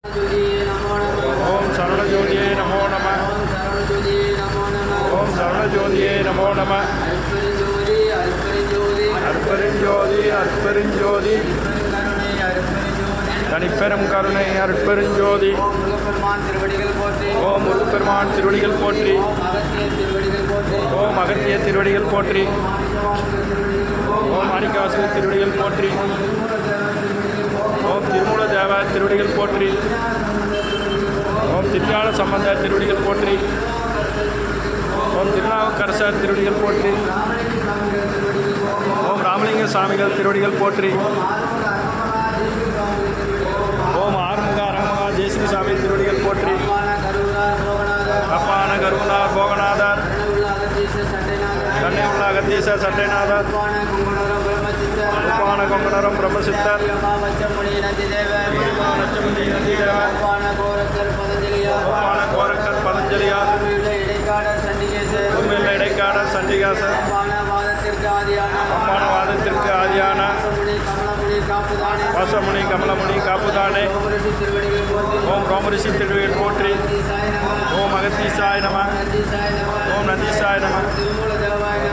ஓம் சரணஜோதியே நமோ நம. ஓம் சரணஜோதியே நமோ நம. அற்பெருஞ்சோதி அற்பெருஞ்சோதி தனிப்பெரும் கருணை அற்பெருஞ்சோதி. ஓம் முருகப்பெருமான் திருவடிகள் போற்றி. ஓம் அகத்திய திருவடிகள் போற்றி. ஓம் மாணிக்கவாசகர் திருவடிகள் போற்றி. ஓம் திருமூல தேவ திருவடிகள் போற்றி. ஓம் திருஞான சம்பந்த திருவடிகள் போற்றி. ஓம் திருநாவுக்கரசர் திருவடிகள் போற்றி. ஓம் ராமலிங்க சாமிகள் திருவடிகள் போற்றி. ஓம் ஆறுமுக அரங்கமகா தேசிக சாமி திருவடிகள் போற்றி. அப்பான கருணார் போகநாதர் கண்ணை உள்ள அகத்தீச சட்டைநாதர் உப்பான கொங்கணரம் பிரம்மசித்தர் உப்பான கோரக்கர் பதஞ்சலியார் உண்மையில் இடைக்காடர் சண்டிகாசர் அம்மான வாதத்திற்கு ஆதியான வாசமுனி கமலமுனி காப்புதானே. ஓம் ரோமரிஷி திருவடிகள் போற்றி. ஓம் அகத்தீசாய நம. ஓம் நந்தீசாய நம.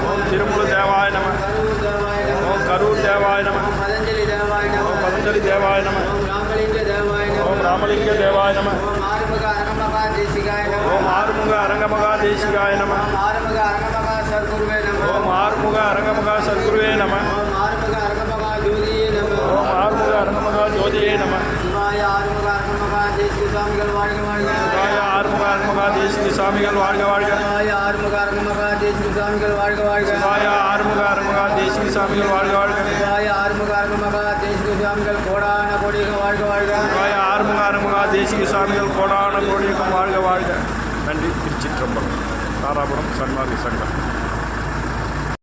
ஓம் திருமுல தேவாய நம. ஓம் கரூர் தேவாய நம. ஓம் பதஞ்சலி தேவாய நம. ஓம் ராமலிங்க தேவாய நம. ஓம் ஆறுமுக அரங்கமகா தேசிகாய நம. ஓம் ஆறுமுக அரங்கமகா சத்குருவே நம. ஓம் ஆறுமுக அரங்கமகா ஜோதியே நம. சிவாய ஆறுமுக அரங்கமகா தேசிக சாமிகள் வாழ்க வாழ்க. சிவாய ஆறுமுக அரங்கமகா தேசிக சாமிகள் வாழ்க வாழ்க. சிவாய ஆறுமுக அரங்கமகா தேசிக சாமிகள் வாழ்க வாழ்க. சிவாய ஆறுமுக அரங்கமகா தேசிக சாமிகள் வாழ்க வாழ்க. சிவாய ஆறுமுக அரங்கமகா தேசிக சாமிகள் கோடான கோடிகம் வாழ்க வாழ்க. சிவாய ஆறுமுக அரங்கமகா தேசிக சாமிகள் கோடான கோடிகம் வாழ்க வாழ்க. நன்றி. திருச்சிற்றம்பலம். தாராபுரம் சன்மார்க்க சங்கம்.